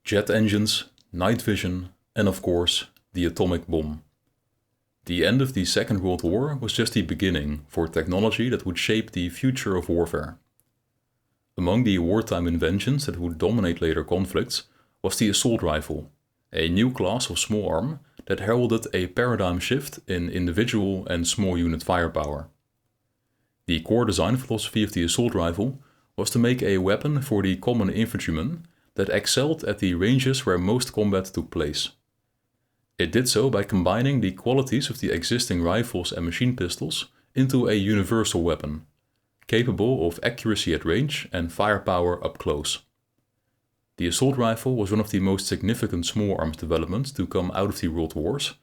jet engines, night vision, and of course, the atomic bomb. The end of the Second World War was just the beginning for technology that would shape the future of warfare. Among the wartime inventions that would dominate later conflicts was the assault rifle, a new class of small arm that heralded a paradigm shift in individual and small unit firepower. The core design philosophy of the assault rifle was to make a weapon for the common infantryman that excelled at the ranges where most combat took place. It did so by combining the qualities of the existing rifles and machine pistols into a universal weapon, capable of accuracy at range and firepower up close. The assault rifle was one of the most significant small arms developments to come out of the World Wars,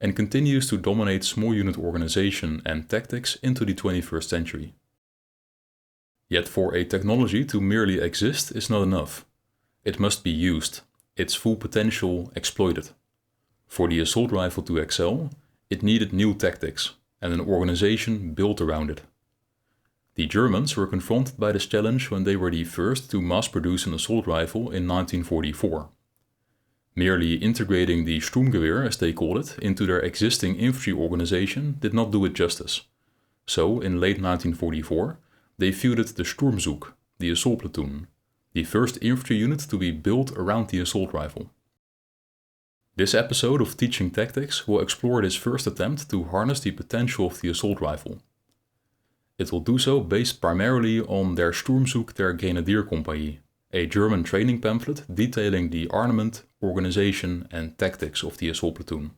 and continues to dominate small unit organization and tactics into the 21st century. Yet for a technology to merely exist is not enough. It must be used, its full potential exploited. For the assault rifle to excel, it needed new tactics and an organization built around it. The Germans were confronted by this challenge when they were the first to mass produce an assault rifle in 1944. Merely integrating the Sturmgewehr, as they called it, into their existing infantry organization did not do it justice. So, in late 1944, they fielded the Sturmzug, the assault platoon, the first infantry unit to be built around the assault rifle. This episode of Teaching Tactics will explore this first attempt to harness the potential of the assault rifle. It will do so based primarily on their Sturmzug der Grenadierkompanie, a German training pamphlet detailing the armament, organization and tactics of the assault platoon.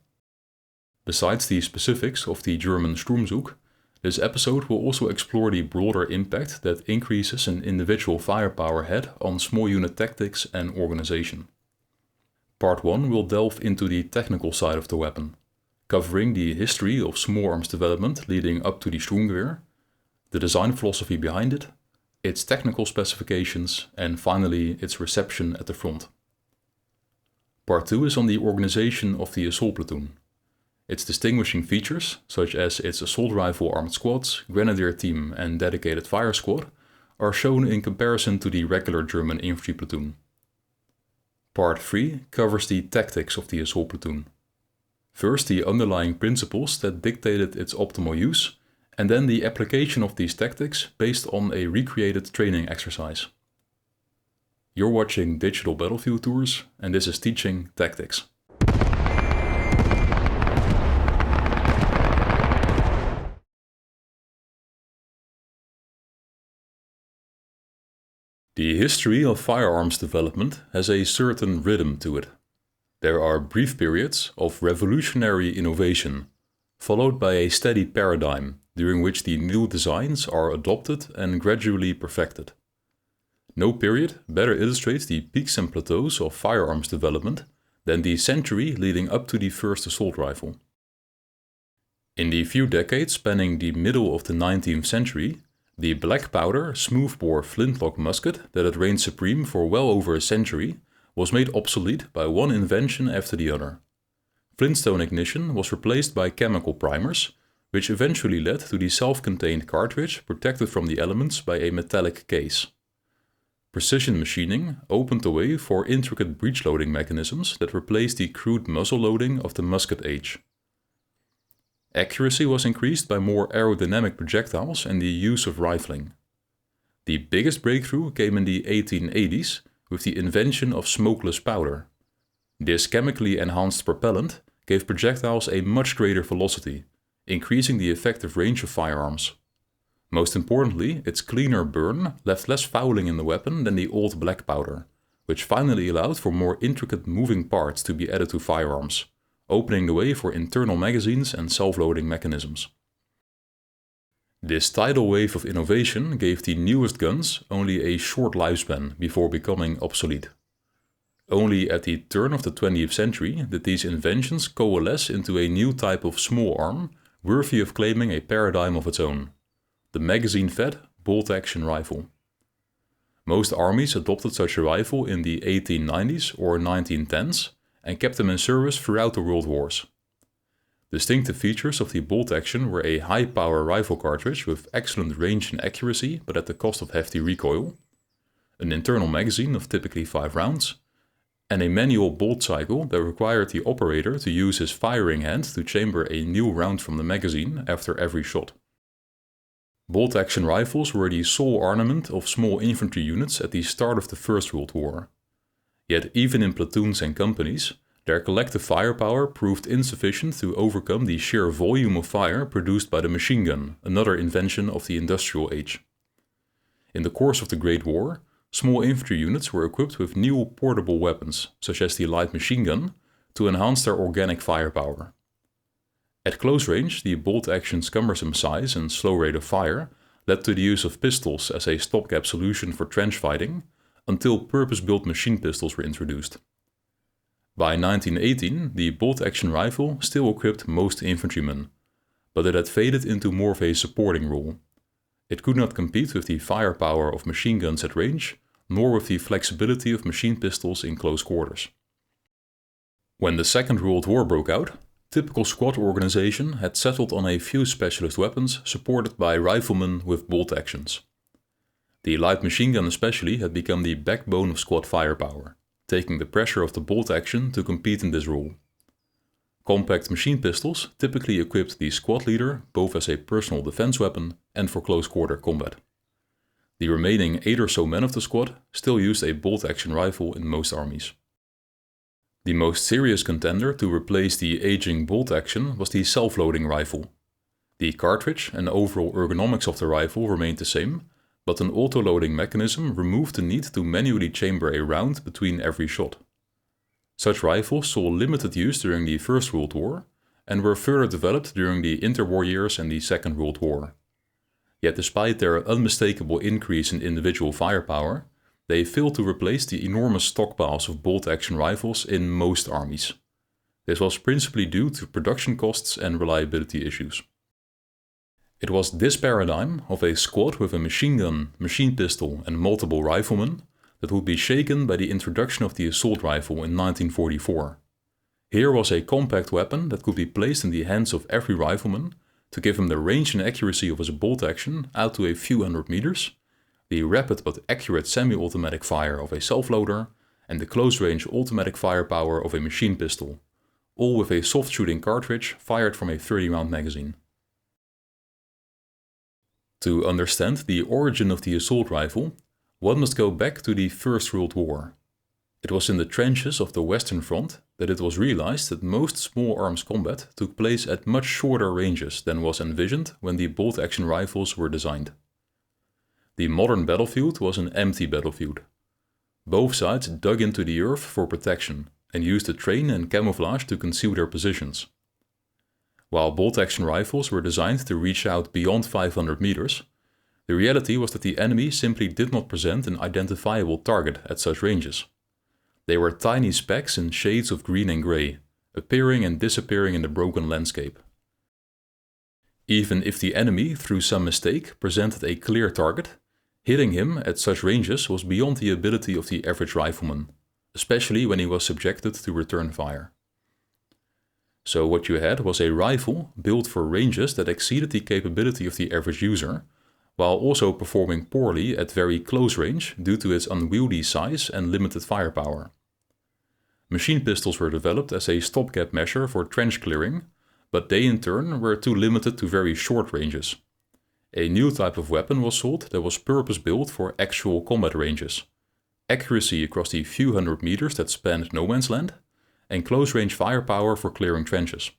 Besides the specifics of the German Sturmzug, this episode will also explore the broader impact that increases in individual firepower had on small unit tactics and organization. Part 1 will delve into the technical side of the weapon, covering the history of small arms development leading up to the Sturmgewehr, the design philosophy behind it, its technical specifications, and finally its reception at the front. Part 2 is on the organization of the assault platoon. Its distinguishing features, such as its assault rifle armed squads, grenadier team and dedicated fire squad, are shown in comparison to the regular German infantry platoon. Part 3 covers the tactics of the assault platoon. First, the underlying principles that dictated its optimal use, and then the application of these tactics based on a recreated training exercise. You're watching Digital Battlefield Tours, and this is Teaching Tactics. The history of firearms development has a certain rhythm to it. There are brief periods of revolutionary innovation, followed by a steady paradigm during which the new designs are adopted and gradually perfected. No period better illustrates the peaks and plateaus of firearms development than the century leading up to the first assault rifle. In the few decades spanning the middle of the 19th century, the black powder, smoothbore flintlock musket that had reigned supreme for well over a century was made obsolete by one invention after the other. Flintstone ignition was replaced by chemical primers, which eventually led to the self-contained cartridge protected from the elements by a metallic case. Precision machining opened the way for intricate breech-loading mechanisms that replaced the crude muzzle loading of the musket age. Accuracy was increased by more aerodynamic projectiles and the use of rifling. The biggest breakthrough came in the 1880s with the invention of smokeless powder. This chemically enhanced propellant gave projectiles a much greater velocity, increasing the effective range of firearms. Most importantly, its cleaner burn left less fouling in the weapon than the old black powder, which finally allowed for more intricate moving parts to be added to firearms, opening the way for internal magazines and self-loading mechanisms. This tidal wave of innovation gave the newest guns only a short lifespan before becoming obsolete. Only at the turn of the 20th century did these inventions coalesce into a new type of small arm worthy of claiming a paradigm of its own: the magazine-fed bolt-action rifle. Most armies adopted such a rifle in the 1890s or 1910s and kept them in service throughout the World Wars. Distinctive features of the bolt action were a high-power rifle cartridge with excellent range and accuracy but at the cost of hefty recoil, an internal magazine of typically 5 rounds, and a manual bolt cycle that required the operator to use his firing hand to chamber a new round from the magazine after every shot. Bolt-action rifles were the sole ornament of small infantry units at the start of the First World War. Yet even in platoons and companies, their collective firepower proved insufficient to overcome the sheer volume of fire produced by the machine gun, another invention of the industrial age. In the course of the Great War, small infantry units were equipped with new portable weapons, such as the light machine gun, to enhance their organic firepower. At close range, the bolt-action's cumbersome size and slow rate of fire led to the use of pistols as a stopgap solution for trench fighting, until purpose-built machine pistols were introduced. By 1918, the bolt-action rifle still equipped most infantrymen, but it had faded into more of a supporting role. It could not compete with the firepower of machine guns at range, nor with the flexibility of machine pistols in close quarters. When the Second World War broke out, typical squad organization had settled on a few specialist weapons supported by riflemen with bolt actions. The light machine gun especially had become the backbone of squad firepower, taking the pressure of the bolt action to compete in this role. Compact machine pistols typically equipped the squad leader both as a personal defense weapon and for close quarter combat. The remaining 8 or so men of the squad still used a bolt action rifle in most armies. The most serious contender to replace the aging bolt action was the self-loading rifle. The cartridge and overall ergonomics of the rifle remained the same, but an auto-loading mechanism removed the need to manually chamber a round between every shot. Such rifles saw limited use during the First World War and were further developed during the interwar years and the Second World War. Yet despite their unmistakable increase in individual firepower, they failed to replace the enormous stockpiles of bolt-action rifles in most armies. This was principally due to production costs and reliability issues. It was this paradigm of a squad with a machine gun, machine pistol and multiple riflemen that would be shaken by the introduction of the assault rifle in 1944. Here was a compact weapon that could be placed in the hands of every rifleman to give him the range and accuracy of his bolt action out to a few hundred meters, the rapid but accurate semi-automatic fire of a self-loader, and the close-range automatic firepower of a machine pistol, all with a soft-shooting cartridge fired from a 30-round magazine. To understand the origin of the assault rifle, one must go back to the First World War. It was in the trenches of the Western Front that it was realized that most small arms combat took place at much shorter ranges than was envisioned when the bolt-action rifles were designed. The modern battlefield was an empty battlefield. Both sides dug into the earth for protection and used the terrain and camouflage to conceal their positions. While bolt-action rifles were designed to reach out beyond 500 meters, the reality was that the enemy simply did not present an identifiable target at such ranges. They were tiny specks in shades of green and grey, appearing and disappearing in the broken landscape. Even if the enemy, through some mistake, presented a clear target, hitting him at such ranges was beyond the ability of the average rifleman, especially when he was subjected to return fire. So what you had was a rifle built for ranges that exceeded the capability of the average user, while also performing poorly at very close range due to its unwieldy size and limited firepower. Machine pistols were developed as a stopgap measure for trench clearing, but they in turn were too limited to very short ranges. A new type of weapon was sought that was purpose-built for actual combat ranges, accuracy across the few hundred meters that spanned no man's land, and close-range firepower for clearing trenches.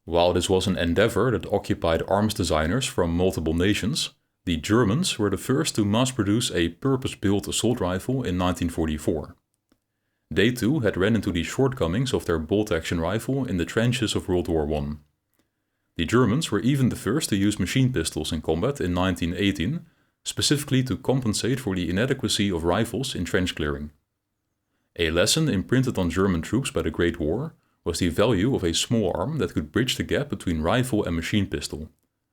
While this was an endeavor that occupied arms designers from multiple nations, the Germans were the first to mass-produce a purpose-built assault rifle in 1944. They too had ran into the shortcomings of their bolt-action rifle in the trenches of World War I. The Germans were even the first to use machine pistols in combat in 1918, specifically to compensate for the inadequacy of rifles in trench clearing. A lesson imprinted on German troops by the Great War was the value of a small arm that could bridge the gap between rifle and machine pistol,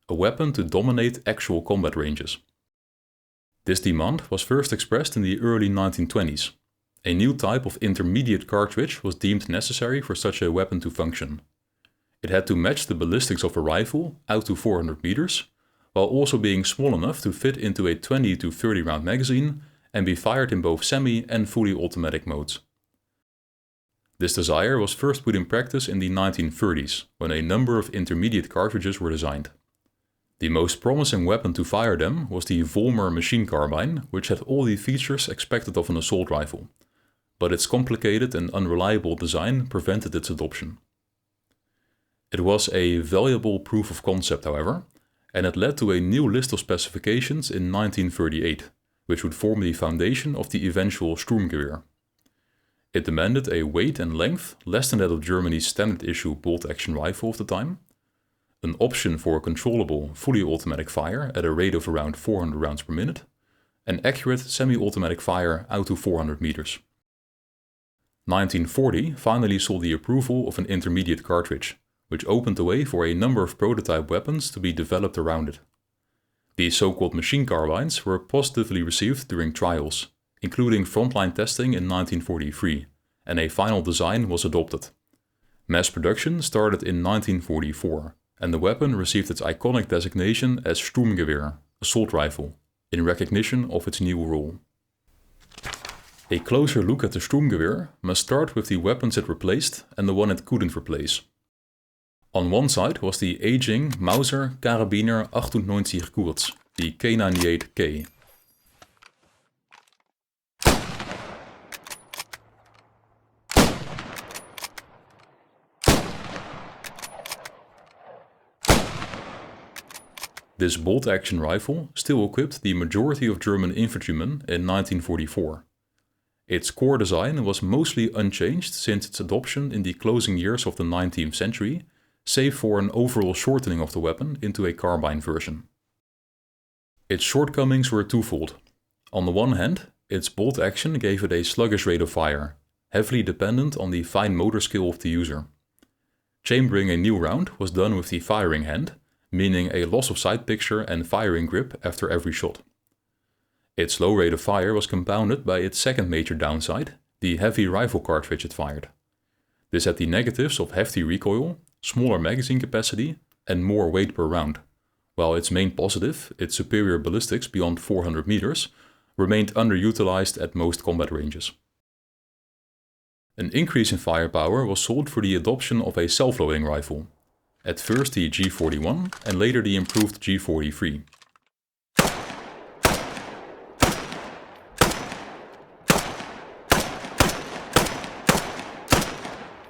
a weapon to dominate actual combat ranges. This demand was first expressed in the early 1920s. A new type of intermediate cartridge was deemed necessary for such a weapon to function. It had to match the ballistics of a rifle out to 400 meters, while also being small enough to fit into a 20 to 30 round magazine and be fired in both semi and fully automatic modes. This desire was first put in practice in the 1930s, when a number of intermediate cartridges were designed. The most promising weapon to fire them was the Volmer machine carbine, which had all the features expected of an assault rifle, but its complicated and unreliable design prevented its adoption. It was a valuable proof of concept, however, and it led to a new list of specifications in 1938, which would form the foundation of the eventual Sturmgewehr. It demanded a weight and length less than that of Germany's standard-issue bolt-action rifle of the time, an option for controllable, fully automatic fire at a rate of around 400 rounds per minute, and accurate semi-automatic fire out to 400 meters. 1940 finally saw the approval of an intermediate cartridge, which opened the way for a number of prototype weapons to be developed around it. These so-called machine carbines were positively received during trials, including frontline testing in 1943, and a final design was adopted. Mass production started in 1944, and the weapon received its iconic designation as Sturmgewehr, assault rifle, in recognition of its new role. A closer look at the Sturmgewehr must start with the weapons it replaced and the one it couldn't replace. On one side was the aging Mauser Karabiner 98 Kurz, the K98K. This bolt-action rifle still equipped the majority of German infantrymen in 1944. Its core design was mostly unchanged since its adoption in the closing years of the 19th century, save for an overall shortening of the weapon into a carbine version. Its shortcomings were twofold. On the one hand, its bolt action gave it a sluggish rate of fire, heavily dependent on the fine motor skill of the user. Chambering a new round was done with the firing hand, meaning a loss of sight picture and firing grip after every shot. Its low rate of fire was compounded by its second major downside, the heavy rifle cartridge it fired. This had the negatives of hefty recoil, smaller magazine capacity, and more weight per round, while its main positive, its superior ballistics beyond 400 meters, remained underutilized at most combat ranges. An increase in firepower was sought for the adoption of a self-loading rifle, at first the G41 and later the improved G43.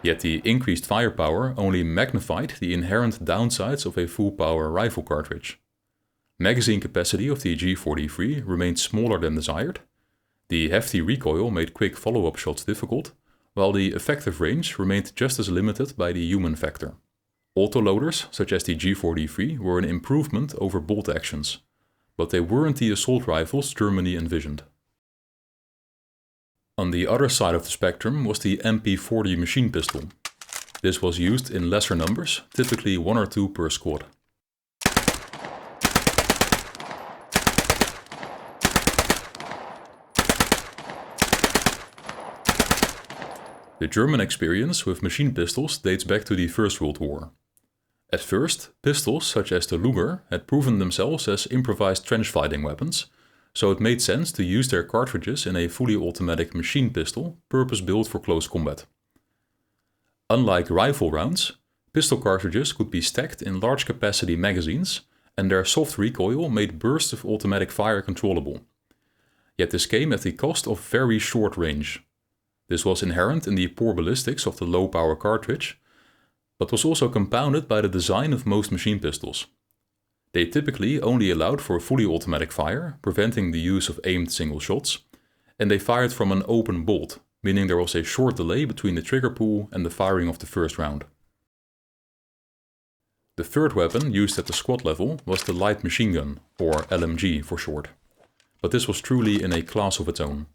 Yet the increased firepower only magnified the inherent downsides of a full-power rifle cartridge. Magazine capacity of the G43 remained smaller than desired, the hefty recoil made quick follow-up shots difficult, while the effective range remained just as limited by the human factor. Autoloaders, such as the G43, were an improvement over bolt actions, but they weren't the assault rifles Germany envisioned. On the other side of the spectrum was the MP40 machine pistol. This was used in lesser numbers, typically 1 or 2 per squad. The German experience with machine pistols dates back to the First World War. At first, pistols such as the Luger had proven themselves as improvised trench fighting weapons, so it made sense to use their cartridges in a fully automatic machine pistol purpose-built for close combat. Unlike rifle rounds, pistol cartridges could be stacked in large capacity magazines, and their soft recoil made bursts of automatic fire controllable. Yet this came at the cost of very short range. This was inherent in the poor ballistics of the low-power cartridge, but was also compounded by the design of most machine pistols. They typically only allowed for fully automatic fire, preventing the use of aimed single shots, and they fired from an open bolt, meaning there was a short delay between the trigger pull and the firing of the first round. The third weapon used at the squad level was the light machine gun, or LMG for short, but this was truly in a class of its own.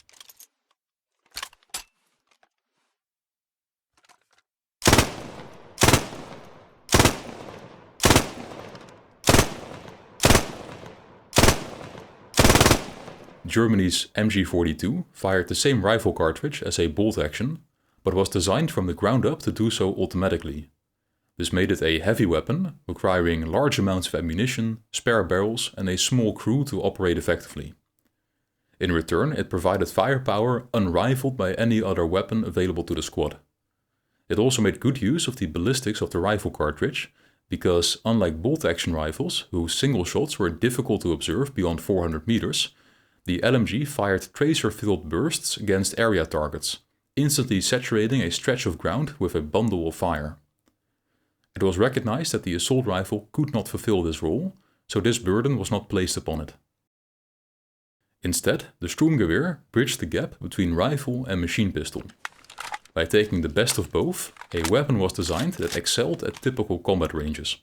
Germany's MG42 fired the same rifle cartridge as a bolt action, but was designed from the ground up to do so automatically. This made it a heavy weapon, requiring large amounts of ammunition, spare barrels, and a small crew to operate effectively. In return, it provided firepower unrivaled by any other weapon available to the squad. It also made good use of the ballistics of the rifle cartridge, because unlike bolt-action rifles, whose single shots were difficult to observe beyond 400 meters, the LMG fired tracer-filled bursts against area targets, instantly saturating a stretch of ground with a bundle of fire. It was recognized that the assault rifle could not fulfill this role, so this burden was not placed upon it. Instead, the Sturmgewehr bridged the gap between rifle and machine pistol. By taking the best of both, a weapon was designed that excelled at typical combat ranges.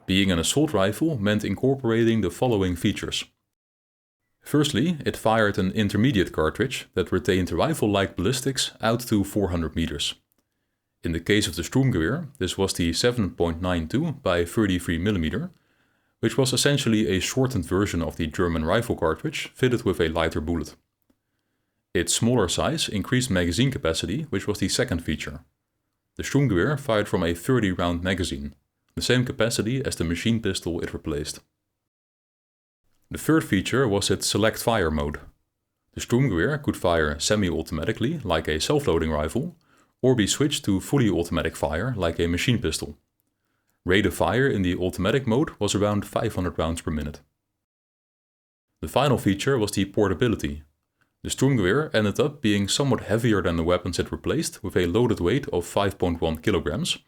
Being an assault rifle meant incorporating the following features. Firstly, it fired an intermediate cartridge that retained rifle-like ballistics out to 400 meters. In the case of the Sturmgewehr, this was the 7.92 by 33mm, which was essentially a shortened version of the German rifle cartridge fitted with a lighter bullet. Its smaller size increased magazine capacity, which was the second feature. The Sturmgewehr fired from a 30-round magazine, the same capacity as the machine pistol it replaced. The third feature was its select fire mode. The Sturmgewehr could fire semi-automatically, like a self-loading rifle, or be switched to fully automatic fire, like a machine pistol. Rate of fire in the automatic mode was around 500 rounds per minute. The final feature was the portability. The Sturmgewehr ended up being somewhat heavier than the weapons it replaced, with a loaded weight of 5.1 kilograms,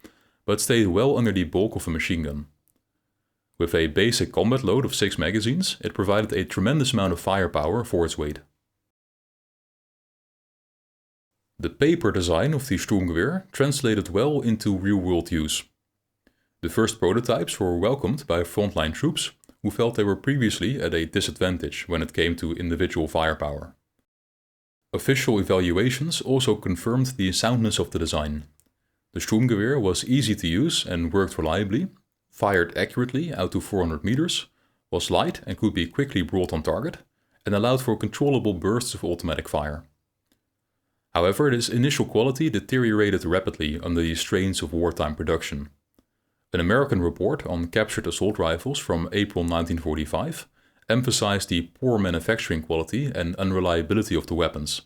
but stayed well under the bulk of a machine gun. With a basic combat load of 6 magazines, it provided a tremendous amount of firepower for its weight. The paper design of the Sturmgewehr translated well into real-world use. The first prototypes were welcomed by frontline troops who felt they were previously at a disadvantage when it came to individual firepower. Official evaluations also confirmed the soundness of the design. The Sturmgewehr was easy to use and worked reliably, fired accurately out to 400 meters, was light and could be quickly brought on target, and allowed for controllable bursts of automatic fire. However, this initial quality deteriorated rapidly under the strains of wartime production. An American report on captured assault rifles from April 1945 emphasized the poor manufacturing quality and unreliability of the weapons,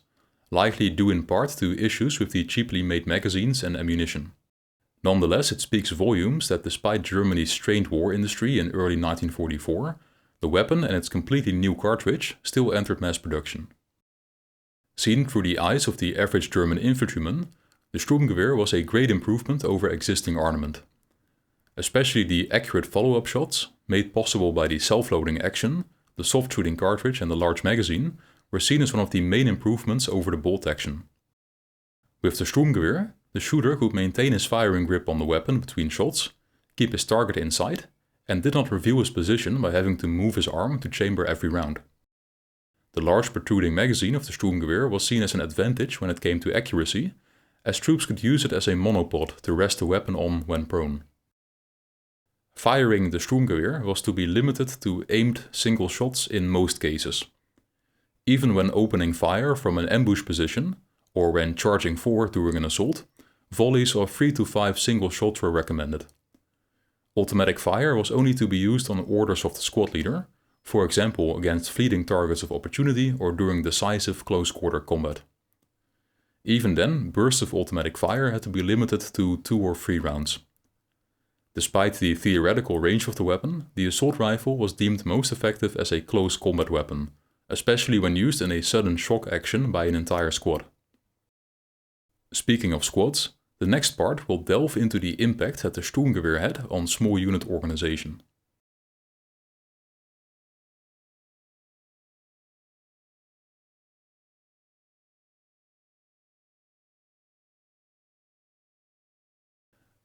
likely due in part to issues with the cheaply made magazines and ammunition. Nonetheless, it speaks volumes that despite Germany's strained war industry in early 1944, the weapon and its completely new cartridge still entered mass production. Seen through the eyes of the average German infantryman, the Sturmgewehr was a great improvement over existing armament. Especially the accurate follow-up shots, made possible by the self-loading action, the soft-shooting cartridge and the large magazine, were seen as one of the main improvements over the bolt action. With the Sturmgewehr, the shooter could maintain his firing grip on the weapon between shots, keep his target in sight, and did not reveal his position by having to move his arm to chamber every round. The large protruding magazine of the Sturmgewehr was seen as an advantage when it came to accuracy, as troops could use it as a monopod to rest the weapon on when prone. Firing the Sturmgewehr was to be limited to aimed single shots in most cases. Even when opening fire from an ambush position, or when charging forward during an assault, volleys of 3 to 5 single shots were recommended. Automatic fire was only to be used on orders of the squad leader, for example against fleeting targets of opportunity or during decisive close-quarter combat. Even then, bursts of automatic fire had to be limited to 2 or 3 rounds. Despite the theoretical range of the weapon, the assault rifle was deemed most effective as a close combat weapon, especially when used in a sudden shock action by an entire squad. Speaking of squads, the next part will delve into the impact that the Sturmgewehr had on small unit organization.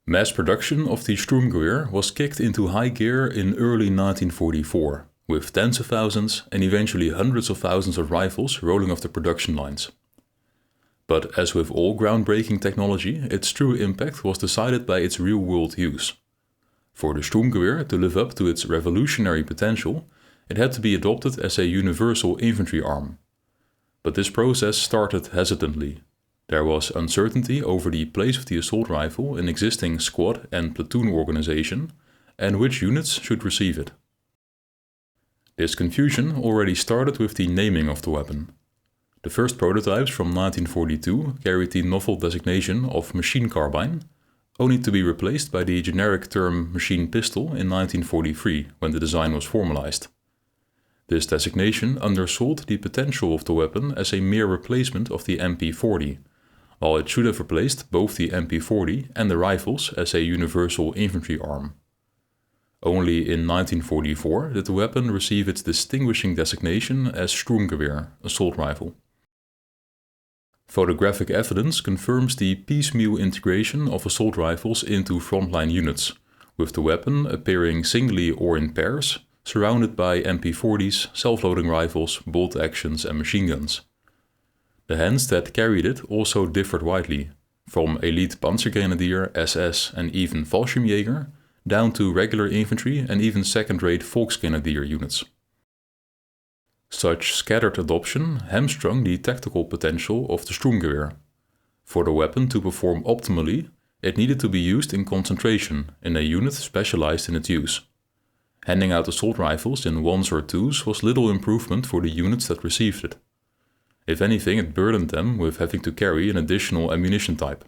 Mass production of the Sturmgewehr was kicked into high gear in early 1944, with tens of thousands and eventually hundreds of thousands of rifles rolling off the production lines. But as with all groundbreaking technology, its true impact was decided by its real-world use. For the Sturmgewehr to live up to its revolutionary potential, it had to be adopted as a universal infantry arm. But this process started hesitantly. There was uncertainty over the place of the assault rifle in existing squad and platoon organization and which units should receive it. This confusion already started with the naming of the weapon. The first prototypes from 1942 carried the novel designation of machine carbine, only to be replaced by the generic term machine pistol in 1943 when the design was formalized. This designation undersold the potential of the weapon as a mere replacement of the MP40, while it should have replaced both the MP40 and the rifles as a universal infantry arm. Only in 1944 did the weapon receive its distinguishing designation as Sturmgewehr, assault rifle. Photographic evidence confirms the piecemeal integration of assault rifles into frontline units, with the weapon appearing singly or in pairs, surrounded by MP40s, self-loading rifles, bolt actions and machine guns. The hands that carried it also differed widely, from elite Panzergrenadier, SS and even Fallschirmjäger, down to regular infantry and even second-rate Volksgrenadier units. Such scattered adoption hamstrung the tactical potential of the Sturmgewehr. For the weapon to perform optimally, it needed to be used in concentration in a unit specialized in its use. Handing out assault rifles in ones or twos was little improvement for the units that received it. If anything, it burdened them with having to carry an additional ammunition type.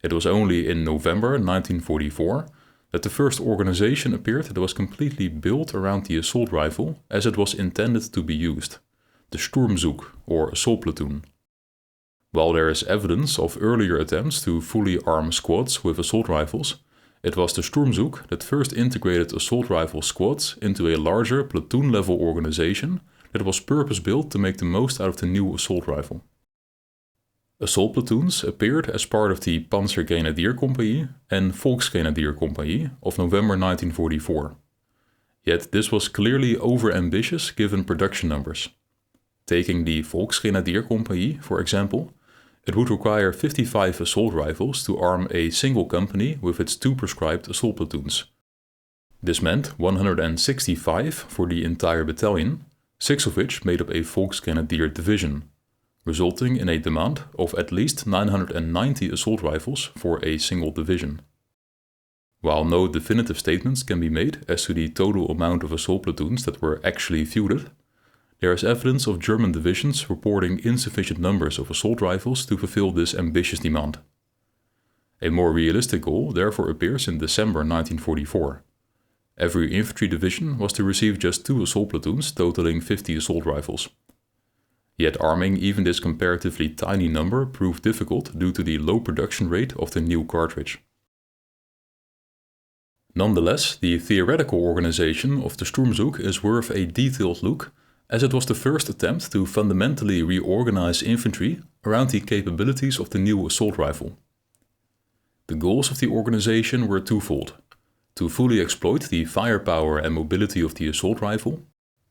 It was only in November 1944 that the first organization appeared that was completely built around the assault rifle as it was intended to be used, the Sturmzug, or assault platoon. While there is evidence of earlier attempts to fully arm squads with assault rifles, it was the Sturmzug that first integrated assault rifle squads into a larger platoon-level organization that was purpose-built to make the most out of the new assault rifle. Assault platoons appeared as part of the Panzergrenadier Compagnie and Volksgrenadier Compagnie of November 1944. Yet this was clearly over-ambitious given production numbers. Taking the Volksgrenadier Compagnie, for example, it would require 55 assault rifles to arm a single company with its 2 prescribed assault platoons. This meant 165 for the entire battalion, 6 of which made up a Volksgrenadier division, resulting in a demand of at least 990 assault rifles for a single division. While no definitive statements can be made as to the total amount of assault platoons that were actually fielded, there is evidence of German divisions reporting insufficient numbers of assault rifles to fulfill this ambitious demand. A more realistic goal therefore appears in December 1944. Every infantry division was to receive just 2 assault platoons totaling 50 assault rifles. Yet arming even this comparatively tiny number proved difficult due to the low production rate of the new cartridge. Nonetheless, the theoretical organization of the Sturmzug is worth a detailed look, as it was the first attempt to fundamentally reorganize infantry around the capabilities of the new assault rifle. The goals of the organization were twofold: to fully exploit the firepower and mobility of the assault rifle,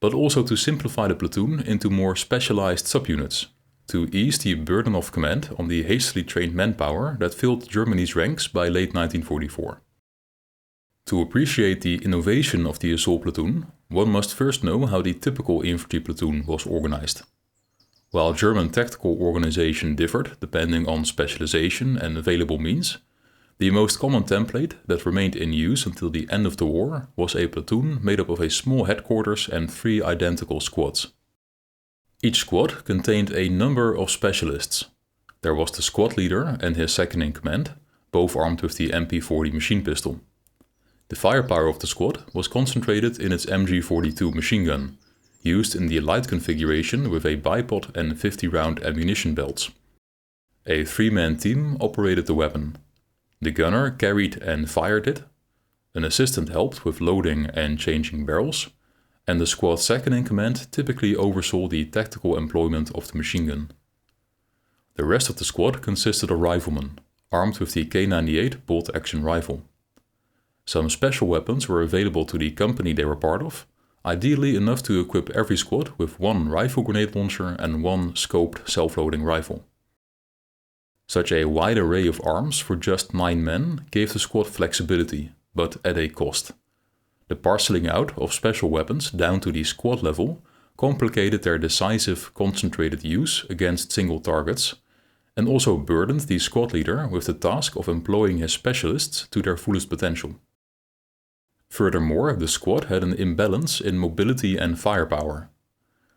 but also to simplify the platoon into more specialized subunits, to ease the burden of command on the hastily trained manpower that filled Germany's ranks by late 1944. To appreciate the innovation of the assault platoon, one must first know how the typical infantry platoon was organized. While German tactical organization differed depending on specialization and available means, the most common template that remained in use until the end of the war was a platoon made up of a small headquarters and 3 identical squads. Each squad contained a number of specialists. There was the squad leader and his second in command, both armed with the MP40 machine pistol. The firepower of the squad was concentrated in its MG42 machine gun, used in the light configuration with a bipod and 50-round ammunition belts. A 3-man team operated the weapon. The gunner carried and fired it, an assistant helped with loading and changing barrels, and the squad second in command typically oversaw the tactical employment of the machine gun. The rest of the squad consisted of riflemen, armed with the K98 bolt-action rifle. Some special weapons were available to the company they were part of, ideally enough to equip every squad with 1 rifle grenade launcher and 1 scoped self-loading rifle. Such a wide array of arms for just 9 men gave the squad flexibility, but at a cost. The parceling out of special weapons down to the squad level complicated their decisive, concentrated use against single targets, and also burdened the squad leader with the task of employing his specialists to their fullest potential. Furthermore, the squad had an imbalance in mobility and firepower.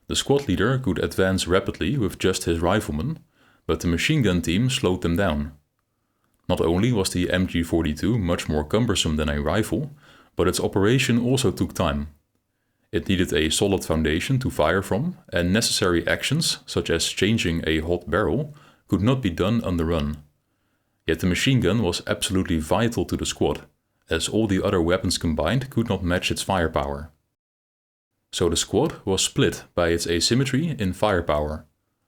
The squad leader could advance rapidly with just his riflemen, but the machine gun team slowed them down. Not only was the MG42 much more cumbersome than a rifle, but its operation also took time. It needed a solid foundation to fire from, and necessary actions, such as changing a hot barrel, could not be done on the run. Yet the machine gun was absolutely vital to the squad, as all the other weapons combined could not match its firepower. So the squad was split by its asymmetry in firepower.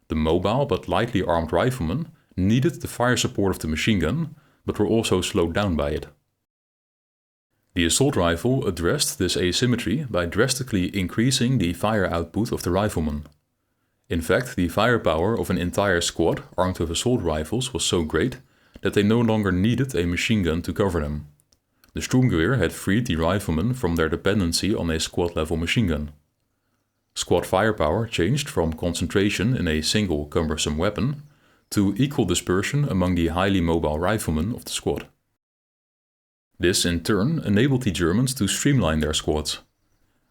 The mobile but lightly armed riflemen needed the fire support of the machine gun, but were also slowed down by it. The assault rifle addressed this asymmetry by drastically increasing the fire output of the riflemen. In fact, the firepower of an entire squad armed with assault rifles was so great that they no longer needed a machine gun to cover them. The Sturmgewehr had freed the riflemen from their dependency on a squad-level machine gun. Squad firepower changed from concentration in a single cumbersome weapon to equal dispersion among the highly mobile riflemen of the squad. This in turn enabled the Germans to streamline their squads.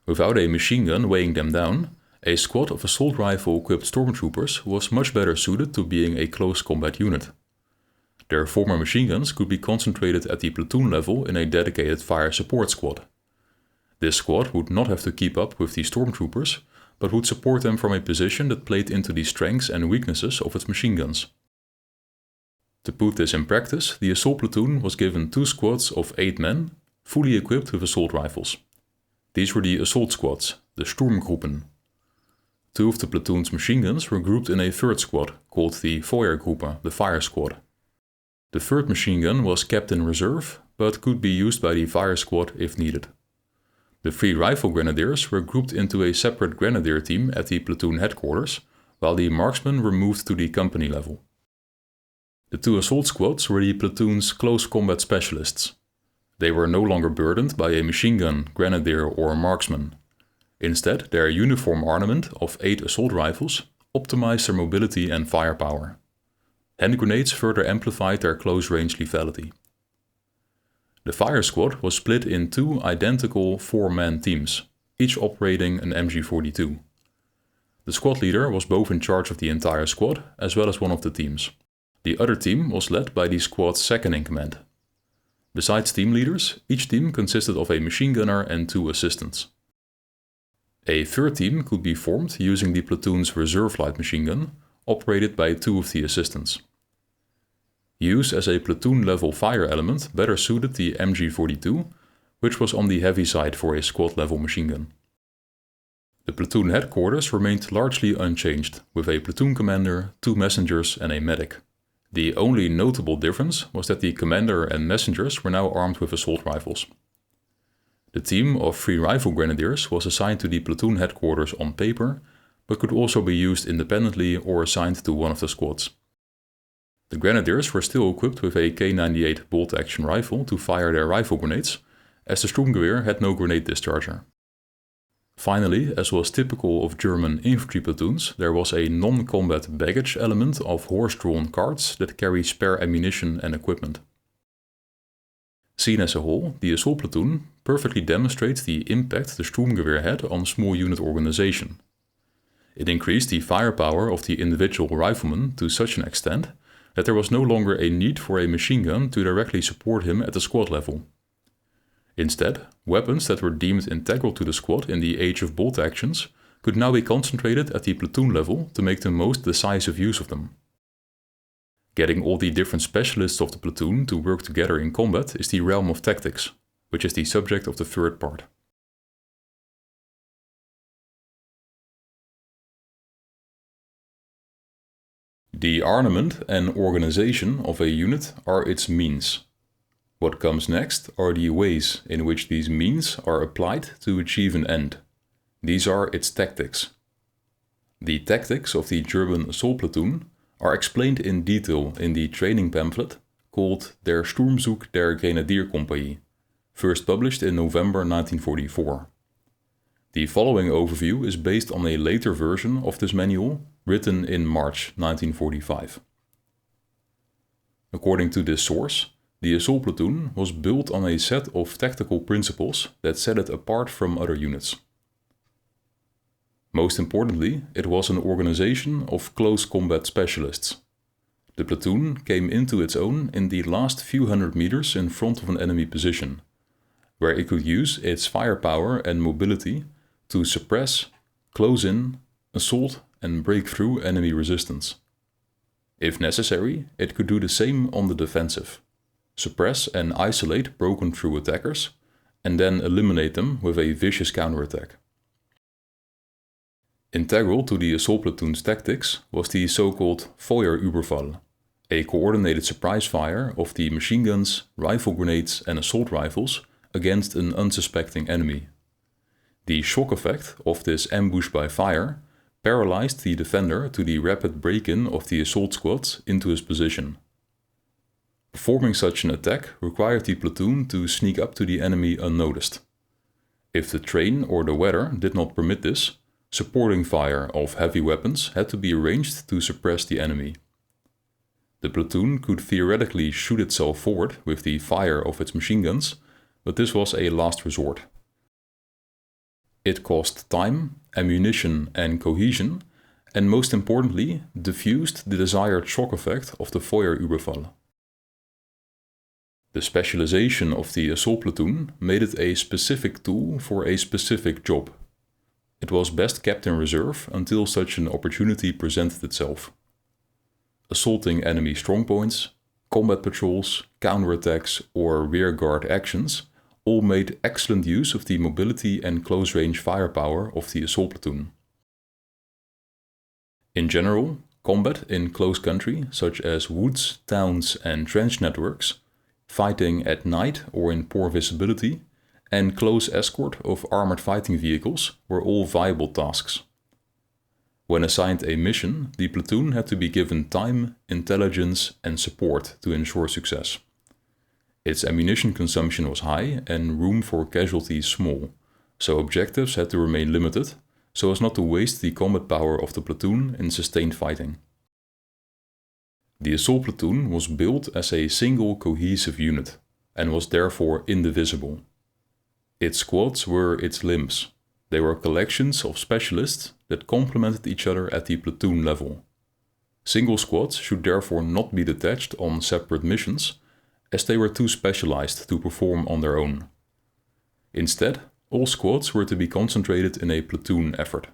Without a machine gun weighing them down, a squad of assault rifle-equipped stormtroopers was much better suited to being a close combat unit. Their former machine guns could be concentrated at the platoon level in a dedicated fire support squad. This squad would not have to keep up with the stormtroopers, but would support them from a position that played into the strengths and weaknesses of its machine guns. To put this in practice, the assault platoon was given 2 squads of 8 men, fully equipped with assault rifles. These were the assault squads, the Sturmgruppen. 2 of the platoon's machine guns were grouped in a 3rd squad, called the Feuergruppe, the fire squad. The 3rd machine gun was kept in reserve, but could be used by the fire squad if needed. The 3 rifle grenadiers were grouped into a separate grenadier team at the platoon headquarters, while the marksmen were moved to the company level. The 2 assault squads were the platoon's close combat specialists. They were no longer burdened by a machine gun, grenadier or marksman. Instead, their uniform armament of 8 assault rifles optimized their mobility and firepower. Hand grenades further amplified their close-range lethality. The fire squad was split in 2 identical 4-man teams, each operating an MG42. The squad leader was both in charge of the entire squad as well as one of the teams. The other team was led by the squad's second-in-command. Besides team leaders, each team consisted of a machine gunner and 2 assistants. A 3rd team could be formed using the platoon's reserve light machine gun, operated by 2 of the assistants. Use as a platoon-level fire element better suited the MG42, which was on the heavy side for a squad-level machine gun. The platoon headquarters remained largely unchanged, with a platoon commander, 2 messengers and a medic. The only notable difference was that the commander and messengers were now armed with assault rifles. The team of 3 rifle grenadiers was assigned to the platoon headquarters on paper, but could also be used independently or assigned to one of the squads. The grenadiers were still equipped with a K98 bolt-action rifle to fire their rifle grenades, as the Sturmgewehr had no grenade discharger. Finally, as was typical of German infantry platoons, there was a non-combat baggage element of horse-drawn carts that carry spare ammunition and equipment. Seen as a whole, the assault platoon perfectly demonstrates the impact the Sturmgewehr had on small unit organization. It increased the firepower of the individual rifleman to such an extent that there was no longer a need for a machine gun to directly support him at the squad level. Instead, weapons that were deemed integral to the squad in the age of bolt actions could now be concentrated at the platoon level to make the most decisive use of them. Getting all the different specialists of the platoon to work together in combat is the realm of tactics, which is the subject of the 3rd part. The armament and organization of a unit are its means. What comes next are the ways in which these means are applied to achieve an end. These are its tactics. The tactics of the German assault platoon are explained in detail in the training pamphlet called Der Sturmzug der Grenadierkompanie, first published in November 1944. The following overview is based on a later version of this manual, written in March 1945. According to this source, the assault platoon was built on a set of tactical principles that set it apart from other units. Most importantly, it was an organization of close combat specialists. The platoon came into its own in the last few hundred meters in front of an enemy position, where it could use its firepower and mobility to suppress, close in, assault and break through enemy resistance. If necessary, it could do the same on the defensive, suppress and isolate broken through attackers, and then eliminate them with a vicious counterattack. Integral to the assault platoon's tactics was the so-called Feuerüberfall, a coordinated surprise fire of the machine guns, rifle grenades and assault rifles against an unsuspecting enemy. The shock effect of this ambush by fire paralyzed the defender to the rapid break-in of the assault squads into his position. Performing such an attack required the platoon to sneak up to the enemy unnoticed. If the terrain or the weather did not permit this, supporting fire of heavy weapons had to be arranged to suppress the enemy. The platoon could theoretically shoot itself forward with the fire of its machine guns, but this was a last resort. It cost time, ammunition and cohesion, and most importantly, diffused the desired shock effect of the Feuerüberfall. The specialization of the assault platoon made it a specific tool for a specific job. It was best kept in reserve until such an opportunity presented itself. Assaulting enemy strongpoints, combat patrols, counterattacks or rearguard actions all made excellent use of the mobility and close-range firepower of the assault platoon. In general, combat in close country, such as woods, towns and trench networks, fighting at night or in poor visibility, and close escort of armored fighting vehicles were all viable tasks. When assigned a mission, the platoon had to be given time, intelligence and support to ensure success. Its ammunition consumption was high and room for casualties small, so objectives had to remain limited so as not to waste the combat power of the platoon in sustained fighting. The assault platoon was built as a single cohesive unit and was therefore indivisible. Its squads were its limbs. They were collections of specialists that complemented each other at the platoon level. Single squads should therefore not be detached on separate missions, as they were too specialized to perform on their own. Instead, all squads were to be concentrated in a platoon effort.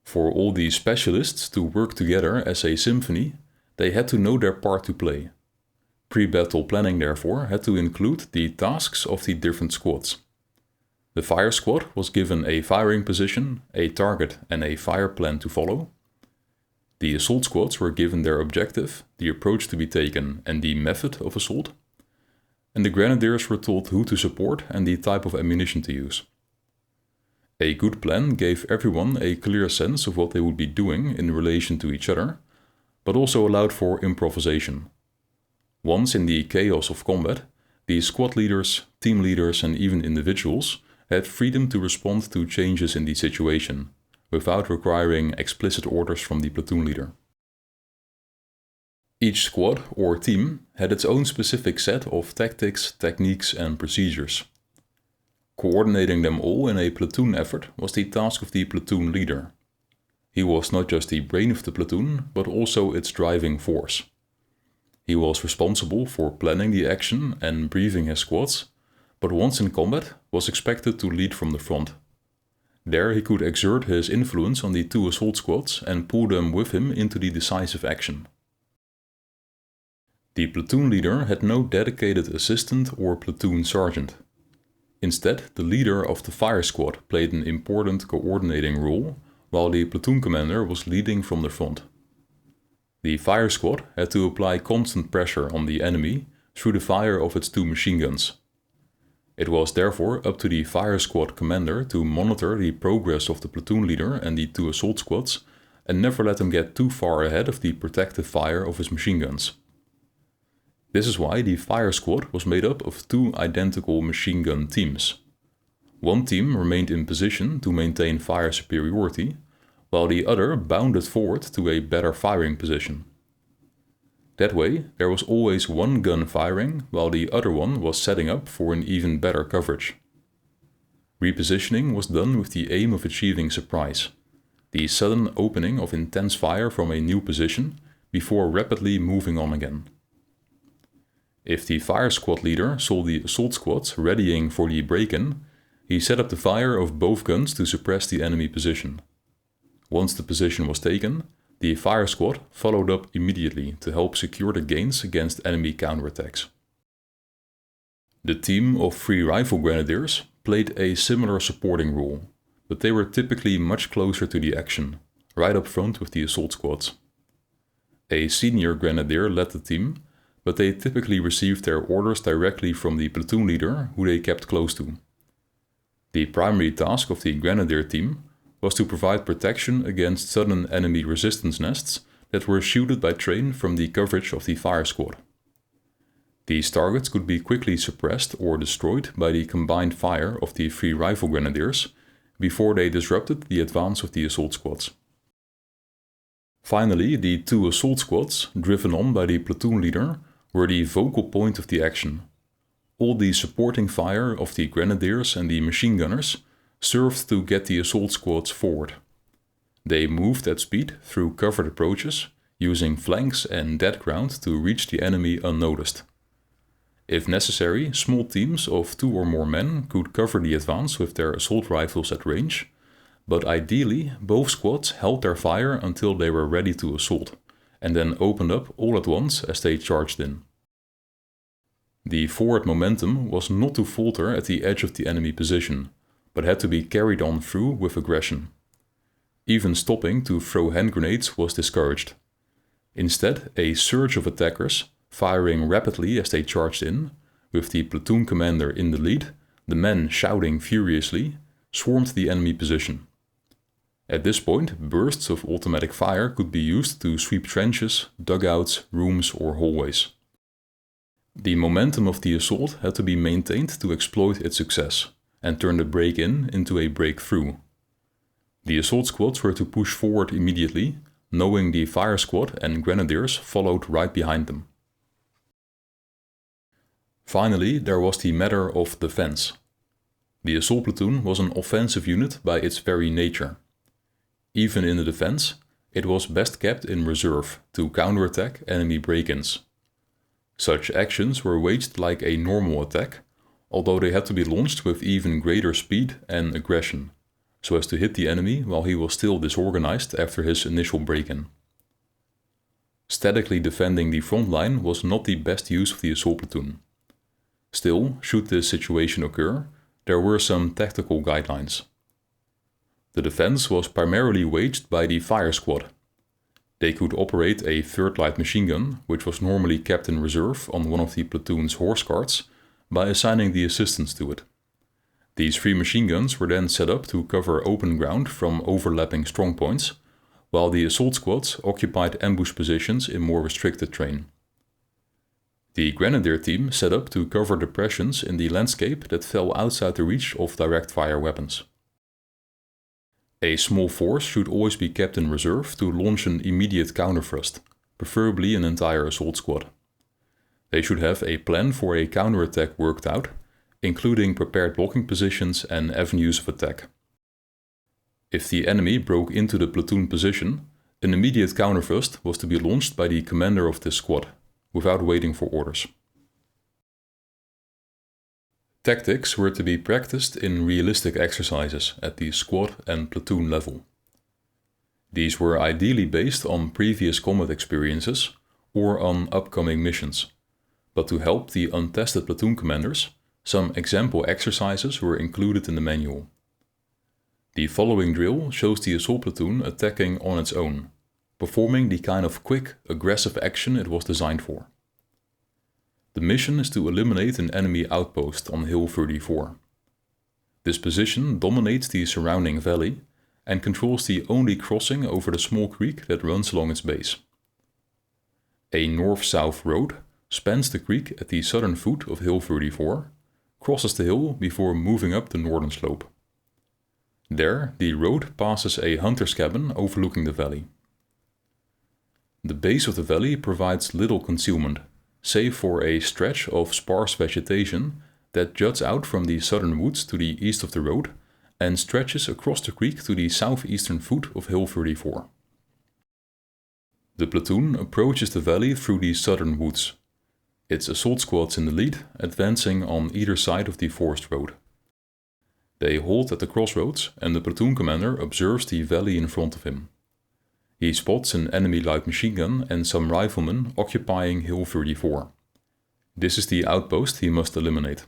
For all these specialists to work together as a symphony, they had to know their part to play. Pre-battle planning, therefore, had to include the tasks of the different squads. The fire squad was given a firing position, a target and a fire plan to follow. The assault squads were given their objective, the approach to be taken and the method of assault. And the grenadiers were told who to support and the type of ammunition to use. A good plan gave everyone a clear sense of what they would be doing in relation to each other, but also allowed for improvisation. Once in the chaos of combat, the squad leaders, team leaders and even individuals had freedom to respond to changes in the situation, without requiring explicit orders from the platoon leader. Each squad or team had its own specific set of tactics, techniques and procedures. Coordinating them all in a platoon effort was the task of the platoon leader. He was not just the brain of the platoon, but also its driving force. He was responsible for planning the action and briefing his squads, but once in combat was expected to lead from the front. There he could exert his influence on the two assault squads and pull them with him into the decisive action. The platoon leader had no dedicated assistant or platoon sergeant. Instead, the leader of the fire squad played an important coordinating role, while the platoon commander was leading from the front. The fire squad had to apply constant pressure on the enemy through the fire of its two machine guns. It was therefore up to the fire squad commander to monitor the progress of the platoon leader and the two assault squads and never let them get too far ahead of the protective fire of his machine guns. This is why the fire squad was made up of two identical machine gun teams. One team remained in position to maintain fire superiority, while the other bounded forward to a better firing position. That way, there was always one gun firing while the other one was setting up for an even better coverage. Repositioning was done with the aim of achieving surprise, the sudden opening of intense fire from a new position before rapidly moving on again. If the fire squad leader saw the assault squad readying for the break-in, he set up the fire of both guns to suppress the enemy position. Once the position was taken, the fire squad followed up immediately to help secure the gains against enemy counterattacks. The team of 3 rifle grenadiers played a similar supporting role, but they were typically much closer to the action, right up front with the assault squads. A senior grenadier led the team, but they typically received their orders directly from the platoon leader, who they kept close to. The primary task of the grenadier team was to provide protection against sudden enemy resistance nests that were shielded by train from the coverage of the fire squad. These targets could be quickly suppressed or destroyed by the combined fire of the 3 rifle grenadiers before they disrupted the advance of the assault squads. Finally, the 2 assault squads, driven on by the platoon leader, were the focal point of the action. All the supporting fire of the grenadiers and the machine gunners served to get the assault squads forward. They moved at speed through covered approaches, using flanks and dead ground to reach the enemy unnoticed. If necessary, small teams of 2 or more men could cover the advance with their assault rifles at range, but ideally both squads held their fire until they were ready to assault, and then opened up all at once as they charged in. The forward momentum was not to falter at the edge of the enemy position, but had to be carried on through with aggression. Even stopping to throw hand grenades was discouraged. Instead, a surge of attackers, firing rapidly as they charged in, with the platoon commander in the lead, the men shouting furiously, swarmed the enemy position. At this point, bursts of automatic fire could be used to sweep trenches, dugouts, rooms or hallways. The momentum of the assault had to be maintained to exploit its success and turn the break-in into a breakthrough. The assault squads were to push forward immediately, knowing the fire squad and grenadiers followed right behind them. Finally, there was the matter of defense. The assault platoon was an offensive unit by its very nature. Even in the defense, it was best kept in reserve to counterattack enemy break-ins. Such actions were waged like a normal attack, although they had to be launched with even greater speed and aggression, so as to hit the enemy while he was still disorganized after his initial break-in. Statically defending the front line was not the best use of the assault platoon. Still, should this situation occur, there were some tactical guidelines. The defense was primarily waged by the fire squad. They could operate a third light machine gun, which was normally kept in reserve on one of the platoon's horse carts, by assigning the assistants to it. These 3 machine guns were then set up to cover open ground from overlapping strongpoints, while the assault squads occupied ambush positions in more restricted terrain. The grenadier team set up to cover depressions in the landscape that fell outside the reach of direct fire weapons. A small force should always be kept in reserve to launch an immediate counterthrust, preferably an entire assault squad. They should have a plan for a counterattack worked out, including prepared blocking positions and avenues of attack. If the enemy broke into the platoon position, an immediate counterthrust was to be launched by the commander of this squad, without waiting for orders. Tactics were to be practiced in realistic exercises at the squad and platoon level. These were ideally based on previous combat experiences or on upcoming missions, but to help the untested platoon commanders, some example exercises were included in the manual. The following drill shows the assault platoon attacking on its own, performing the kind of quick, aggressive action it was designed for. The mission is to eliminate an enemy outpost on Hill 34. This position dominates the surrounding valley and controls the only crossing over the small creek that runs along its base. A north-south road spans the creek at the southern foot of Hill 34, crosses the hill before moving up the northern slope. There, the road passes a hunter's cabin overlooking the valley. The base of the valley provides little concealment, save for a stretch of sparse vegetation that juts out from the southern woods to the east of the road and stretches across the creek to the southeastern foot of Hill 34. The platoon approaches the valley through the southern woods, its assault squads in the lead, advancing on either side of the forest road. They halt at the crossroads and the platoon commander observes the valley in front of him. He spots an enemy light machine gun and some riflemen occupying Hill 34. This is the outpost he must eliminate.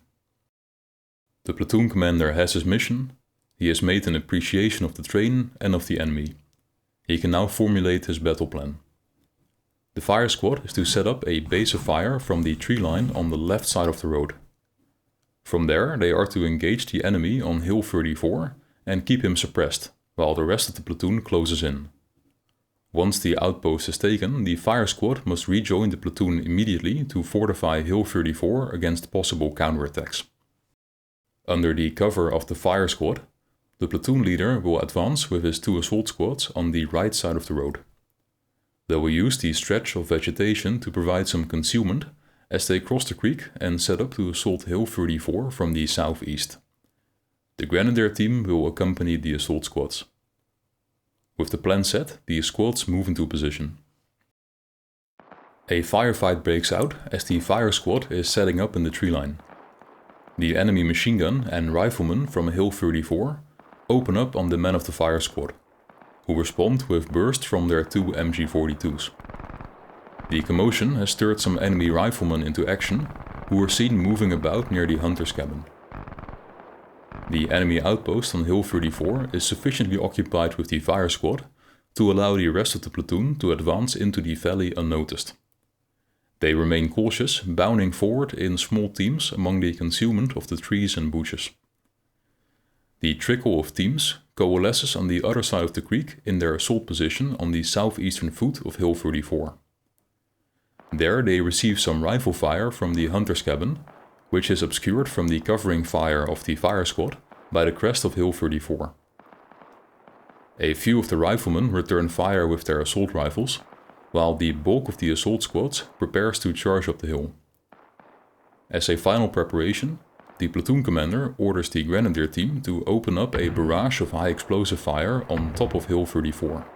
The platoon commander has his mission. He has made an appreciation of the terrain and of the enemy. He can now formulate his battle plan. The fire squad is to set up a base of fire from the tree line on the left side of the road. From there, they are to engage the enemy on Hill 34 and keep him suppressed, while the rest of the platoon closes in. Once the outpost is taken, the fire squad must rejoin the platoon immediately to fortify Hill 34 against possible counterattacks. Under the cover of the fire squad, the platoon leader will advance with his 2 assault squads on the right side of the road. They will use the stretch of vegetation to provide some concealment as they cross the creek and set up to assault Hill 34 from the southeast. The grenadier team will accompany the assault squads. With the plan set, the squads move into position. A firefight breaks out as the fire squad is setting up in the tree line. The enemy machine gun and riflemen from Hill 34 open up on the men of the fire squad, who respond with bursts from their 2 MG42s. The commotion has stirred some enemy riflemen into action, who were seen moving about near the hunter's cabin. The enemy outpost on Hill 34 is sufficiently occupied with the fire squad to allow the rest of the platoon to advance into the valley unnoticed. They remain cautious, bounding forward in small teams among the concealment of the trees and bushes. The trickle of teams coalesces on the other side of the creek in their assault position on the southeastern foot of Hill 34. There they receive some rifle fire from the hunter's cabin, which is obscured from the covering fire of the fire squad by the crest of Hill 34. A few of the riflemen return fire with their assault rifles, while the bulk of the assault squads prepares to charge up the hill. As a final preparation, the platoon commander orders the grenadier team to open up a barrage of high explosive fire on top of Hill 34.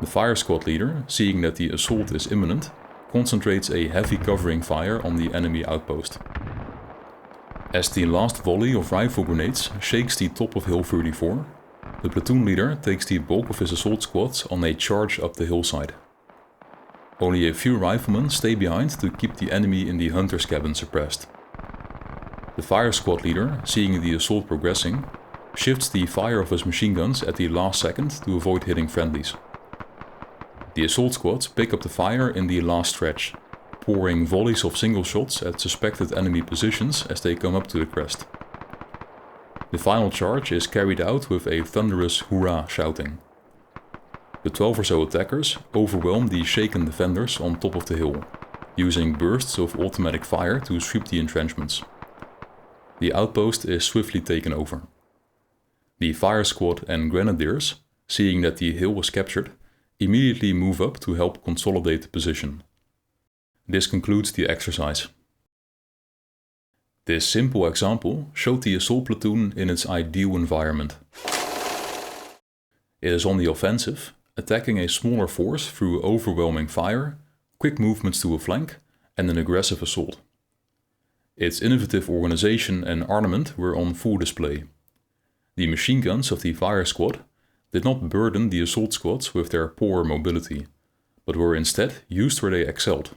The fire squad leader, seeing that the assault is imminent, concentrates a heavy covering fire on the enemy outpost. As the last volley of rifle grenades shakes the top of Hill 34, the platoon leader takes the bulk of his assault squads on a charge up the hillside. Only a few riflemen stay behind to keep the enemy in the hunter's cabin suppressed. The fire squad leader, seeing the assault progressing, shifts the fire of his machine guns at the last second to avoid hitting friendlies. The assault squads pick up the fire in the last stretch, pouring volleys of single shots at suspected enemy positions as they come up to the crest. The final charge is carried out with a thunderous hurrah shouting. The 12 or so attackers overwhelm the shaken defenders on top of the hill, using bursts of automatic fire to sweep the entrenchments. The outpost is swiftly taken over. The fire squad and grenadiers, seeing that the hill was captured, immediately move up to help consolidate the position. This concludes the exercise. This simple example showed the assault platoon in its ideal environment. It is on the offensive, attacking a smaller force through overwhelming fire, quick movements to a flank, and an aggressive assault. Its innovative organization and armament were on full display. The machine guns of the fire squad did not burden the assault squads with their poor mobility, but were instead used where they excelled,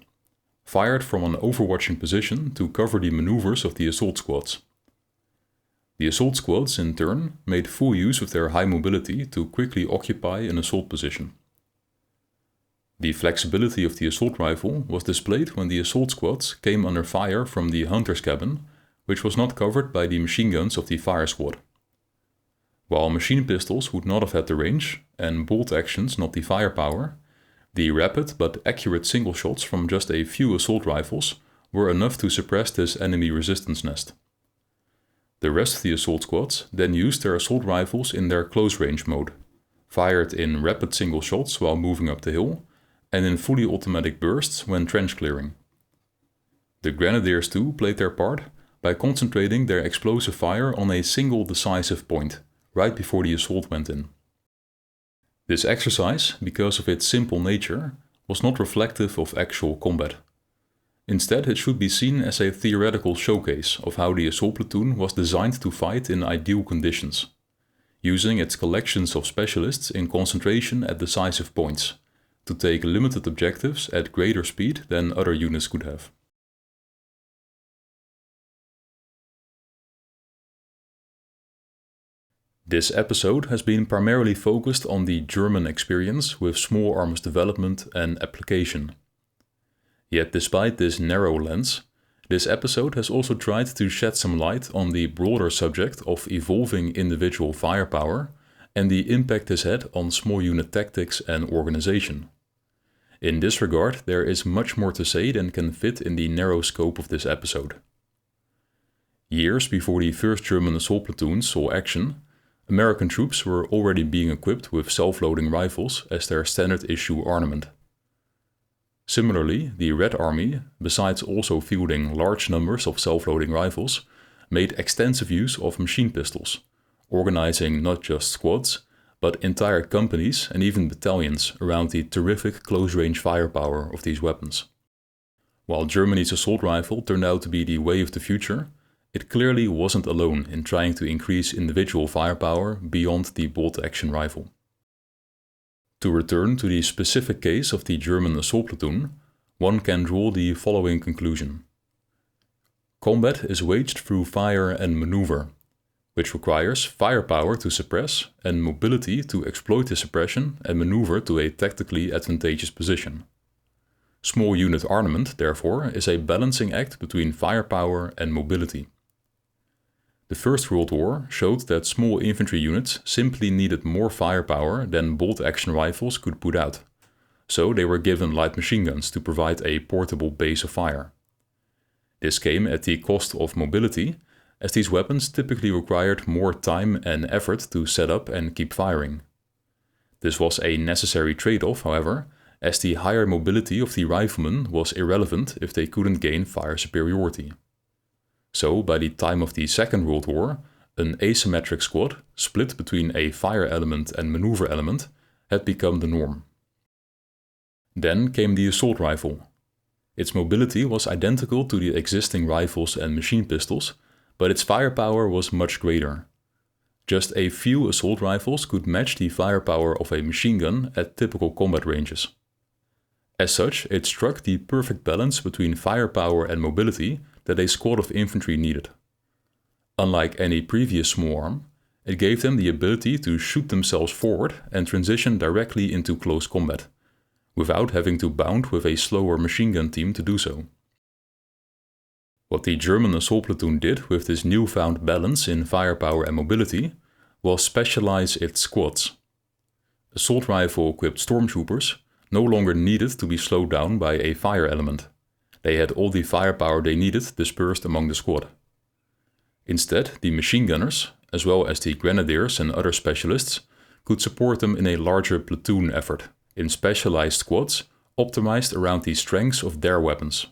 fired from an overwatching position to cover the maneuvers of the assault squads. The assault squads, in turn, made full use of their high mobility to quickly occupy an assault position. The flexibility of the assault rifle was displayed when the assault squads came under fire from the hunter's cabin, which was not covered by the machine guns of the fire squad. While machine pistols would not have had the range, and bolt actions not the firepower, the rapid but accurate single shots from just a few assault rifles were enough to suppress this enemy resistance nest. The rest of the assault squads then used their assault rifles in their close range mode, fired in rapid single shots while moving up the hill, and in fully automatic bursts when trench clearing. The Grenadiers too played their part by concentrating their explosive fire on a single decisive point, right before the assault went in. This exercise, because of its simple nature, was not reflective of actual combat. Instead, it should be seen as a theoretical showcase of how the assault platoon was designed to fight in ideal conditions, using its collections of specialists in concentration at decisive points, to take limited objectives at greater speed than other units could have. This episode has been primarily focused on the German experience with small arms development and application. Yet despite this narrow lens, this episode has also tried to shed some light on the broader subject of evolving individual firepower and the impact this had on small unit tactics and organization. In this regard, there is much more to say than can fit in the narrow scope of this episode. Years before the first German assault platoons saw action, American troops were already being equipped with self-loading rifles as their standard issue armament. Similarly, the Red Army, besides also fielding large numbers of self-loading rifles, made extensive use of machine pistols, organizing not just squads, but entire companies and even battalions around the terrific close-range firepower of these weapons. While Germany's assault rifle turned out to be the way of the future, it clearly wasn't alone in trying to increase individual firepower beyond the bolt-action rifle. To return to the specific case of the German assault platoon, one can draw the following conclusion. Combat is waged through fire and maneuver, which requires firepower to suppress and mobility to exploit the suppression and maneuver to a tactically advantageous position. Small unit armament, therefore, is a balancing act between firepower and mobility. The First World War showed that small infantry units simply needed more firepower than bolt-action rifles could put out, so they were given light machine guns to provide a portable base of fire. This came at the cost of mobility, as these weapons typically required more time and effort to set up and keep firing. This was a necessary trade-off, however, as the higher mobility of the riflemen was irrelevant if they couldn't gain fire superiority. So, by the time of the Second World War, an asymmetric squad, split between a fire element and maneuver element, had become the norm. Then came the assault rifle. Its mobility was identical to the existing rifles and machine pistols, but its firepower was much greater. Just a few assault rifles could match the firepower of a machine gun at typical combat ranges. As such, it struck the perfect balance between firepower and mobility that a squad of infantry needed. Unlike any previous small arm, it gave them the ability to shoot themselves forward and transition directly into close combat, without having to bound with a slower machine gun team to do so. What the German assault platoon did with this newfound balance in firepower and mobility was specialize its squads. Assault rifle-equipped stormtroopers no longer needed to be slowed down by a fire element. They had all the firepower they needed dispersed among the squad. Instead, the machine gunners, as well as the grenadiers and other specialists, could support them in a larger platoon effort, in specialized squads optimized around the strengths of their weapons.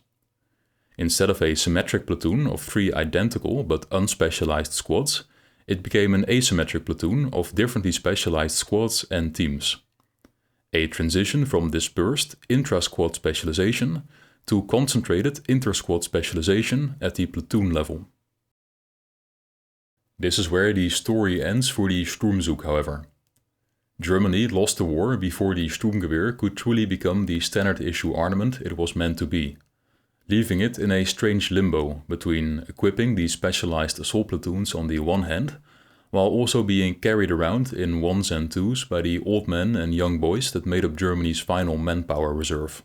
Instead of a symmetric platoon of 3 identical but unspecialized squads, it became an asymmetric platoon of differently specialized squads and teams. A transition from dispersed intra-squad specialization to concentrated inter-squad specialization at the platoon level. This is where the story ends for the Sturmzug, however. Germany lost the war before the Sturmgewehr could truly become the standard issue armament it was meant to be, leaving it in a strange limbo between equipping these specialized assault platoons on the one hand, while also being carried around in 1s and 2s by the old men and young boys that made up Germany's final manpower reserve.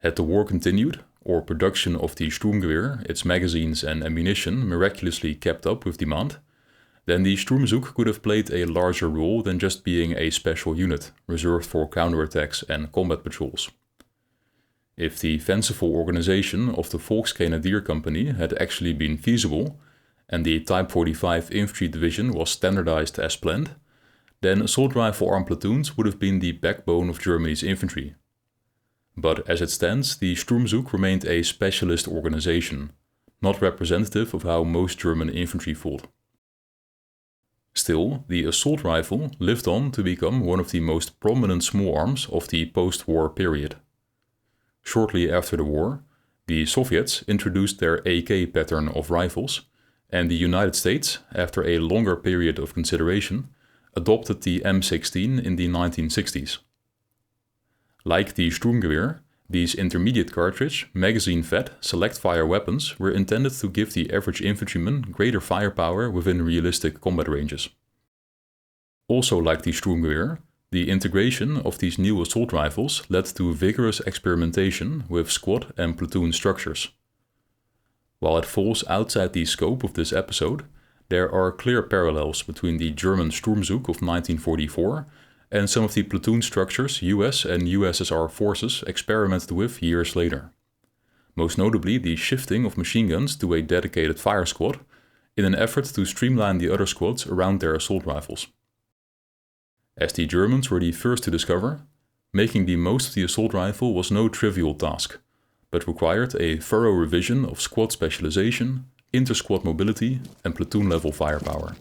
Had the war continued, or production of the Sturmgewehr, its magazines and ammunition miraculously kept up with demand, then the Sturmzug could have played a larger role than just being a special unit, reserved for counterattacks and combat patrols. If the fanciful organization of the Volksgrenadier Company had actually been feasible, and the Type 45 infantry division was standardized as planned, then assault rifle armed platoons would have been the backbone of Germany's infantry. But as it stands, the Sturmzug remained a specialist organization, not representative of how most German infantry fought. Still, the assault rifle lived on to become one of the most prominent small arms of the post-war period. Shortly after the war, the Soviets introduced their AK pattern of rifles, and the United States, after a longer period of consideration, adopted the M16 in the 1960s. Like the Sturmgewehr, these intermediate cartridge, magazine-fed, select-fire weapons were intended to give the average infantryman greater firepower within realistic combat ranges. Also like the Sturmgewehr, the integration of these new assault rifles led to vigorous experimentation with squad and platoon structures. While it falls outside the scope of this episode, there are clear parallels between the German Sturmzug of 1944 and some of the platoon structures US and USSR forces experimented with years later. Most notably the shifting of machine guns to a dedicated fire squad in an effort to streamline the other squads around their assault rifles. As the Germans were the first to discover, making the most of the assault rifle was no trivial task, but required a thorough revision of squad specialization, inter-squad mobility and platoon-level firepower.